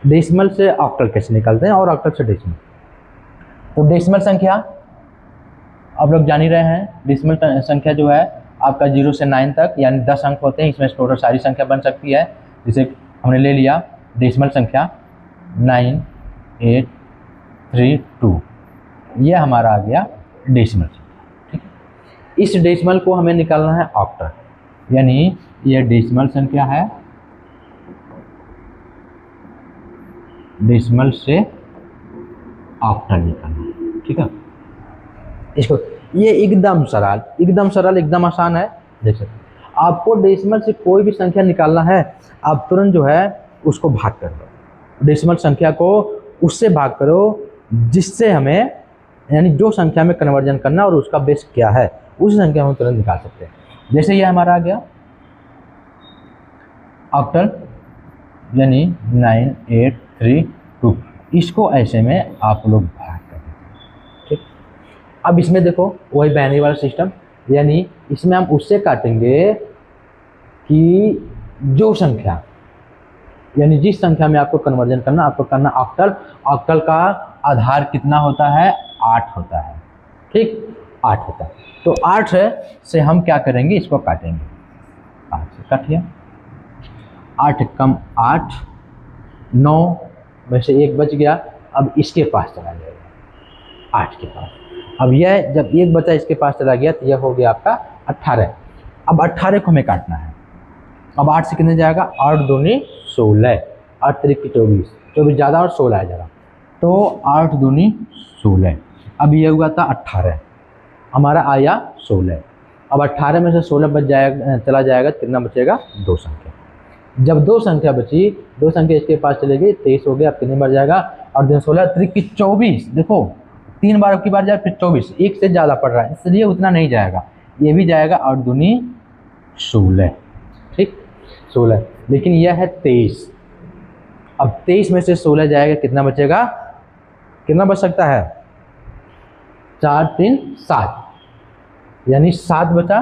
Decimal से octal कैसे निकालते हैं और ऑक्टल से डेसिमल। तो डेसिमल संख्या आप लोग जान ही रहे हैं। डेसिमल संख्या जो है आपका 0 से 9 तक यानी 10 अंक होते हैं। इसमें टोटल सारी संख्या बन सकती है। जिसे हमने ले लिया डेसिमल संख्या 9832, ये हमारा आ गया डेसिमल। ठीक, इस डेसिमल को हमें निकालना है ऑक्टल, यानी ये डेसिमल संख्या है, डेसिमल से ऑक्टल निकालना। ठीक है, इसको ये एकदम सरल एकदम आसान है। देख सकते आपको डेसिमल से कोई भी संख्या निकालना है, आप तुरंत जो है उसको भाग कर दो। डेसिमल संख्या को उससे भाग करो जिससे हमें, यानी जो संख्या में कन्वर्जन करना और उसका बेस क्या है, उस संख्या में तुरंत निकाल सकते हैं। जैसे ये हमारा आ गया ऑक्टल यानी 9832, इसको ऐसे में आप लोग भाग कर देते हैं। ठीक, अब इसमें देखो वही बाइनरी वाला सिस्टम, यानी इसमें हम उससे काटेंगे कि जो संख्या, यानी जिस संख्या में आपको कन्वर्जन करना, आपको करना ऑक्टल। ऑक्टल का आधार कितना होता है? 8 होता है। ठीक, 8 होता है। तो 8 से हम क्या करेंगे, इसको काटेंगे। 8 से काटिए, 8 कम 8, 9 में से 1 बच गया। अब इसके पास चला जाएगा, 8 के पास। अब यह जब 1 बचा इसके पास चला गया तो यह हो गया आपका 18। अब 18 को हमें काटना है। अब 8 से कितने जाएगा? 8 दूनी 16, 8 त्रिक 24, 24 ज़्यादा और 16 आ जाएगा, तो 8 दूनी 16। अब ये हुआ था 18, हमारा आया 16। अब 18 में से 16 बच जाएगा, चला जाएगा, कितना बचेगा? 2 संख्या। जब 2 संख्या बची, 2 संख्या इसके पास चलेगी, 23 हो गया। अब कितनी बार जाएगा? और 16 त्रिक 24, देखो 3 बार की बार जाए, फिर 24, 1 से ज़्यादा पड़ रहा है इसलिए उतना नहीं जाएगा, ये भी जाएगा 8 दूनी 16। ठीक, 16, लेकिन यह है 23। अब 23 में से 16 जाएगा, कितना बचेगा? कितना बच सकता है? 4 3 7, यानी 7 बचा,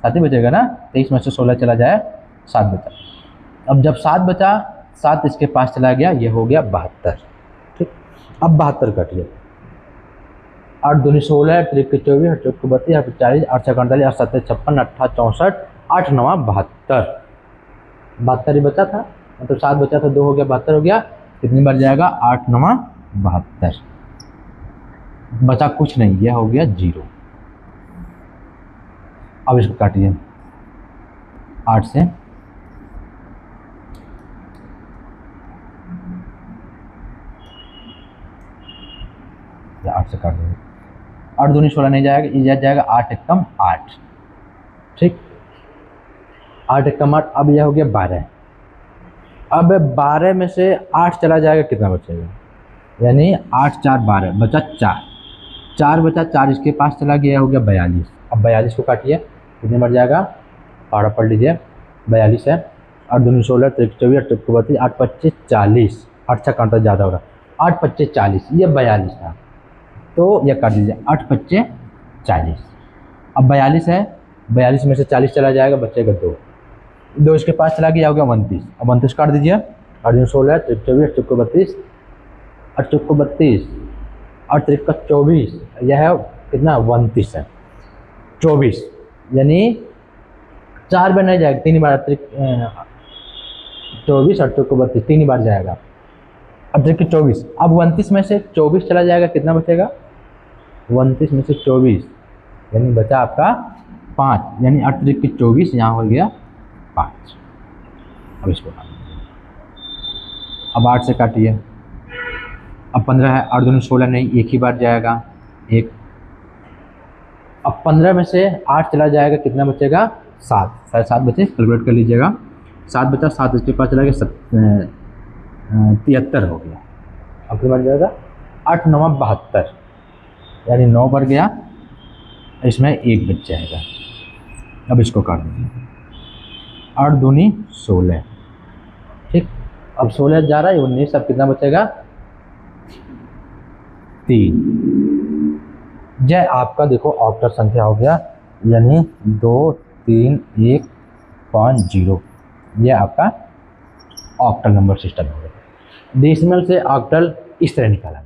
7 ही बचेगा ना। 23 में से 16 चला जाए, 7 बचा। अब जब 7 बचा, 7 इसके पास चला गया, ये हो गया 72। ठीक, अब 72 कटिए, 8 दूनी 16, त्रिक 24, 8 चौक 32, 8 40, 8 छक 48, 8 7 56, 8 64, 8 9 72। 72 ही बचा था, मतलब 7 बचा था, 2 हो गया, 72 हो गया। कितनी बार जाएगा? 8 9 72, बचा कुछ नहीं, यह हो गया 0। अब इसको काटिए, 8 से 8 से काट देंगे, 8 दूनी 16 नहीं जाएगा, ये जाएगा 8 एकम 8। ठीक, 8 एकम 8। अब यह हो गया 12। अब 12 में से 8 चला जाएगा, कितना बचेगा? यानी 8 4 12, बचा 4 बचा, 4 इसके पास चला गया, हो गया 42। अब 42 को काटिए, कितने बार जाएगा? पारा पढ़ लीजिए, 42 है। 8 दूनी 16, त्रिक 24, 8 चौक 32, 8 25 40, 8 छक 48 ज़्यादा हो रहा, 8 25 40, ये 42 था, तो यह काट दीजिए, 8 25 40। अब 42 है, 42 में से 40 चला जाएगा, बचेगा 2 इसके पास चला गया, हो गया 29। अब 29 काट दीजिए, 8 दूनी 16, त्रिक 24, 8 चौक 32, 8 चौक 32, 8 त्रिक 24, यह है कितना? 29 है। 24 यानी 4 बार नहीं जाएगा, 3 बार, त्रिक 24, 8 चौक 32, 3 बार जाएगा। अब देखिए 24, अब 29 में से 24 चला जाएगा, कितना बचेगा? 29 में से 24, यानी बचा आपका 5, यानी 8 त्रिक 24, यहाँ हो गया 5। अब इसको अब 8 से काटिए, अब 15 है, 8 दूनी 16 नहीं, एक ही बार जाएगा, 1। अब 15 में से 8 चला जाएगा, कितना बचेगा? 7, 7 बचे, कैलकुलेट कर लीजिएगा। 7 बचा, 7 इसके पास चला गया, 73 हो गया। अब कितना बन जाएगा? 8 9 72, यानी 9 बढ़ गया, इसमें 1 बच जाएगा। अब इसको काट दीजिए, 8 दूनी 16। ठीक, अब 16 जा रहा है, 19। अब कितना बचेगा? 3। यह आपका देखो ऑक्टल संख्या हो गया, यानी 2 3 1 5 0, यह आपका ऑक्टल नंबर सिस्टम हो गया। डेसिमल से ऑक्टल इस तरह निकाला।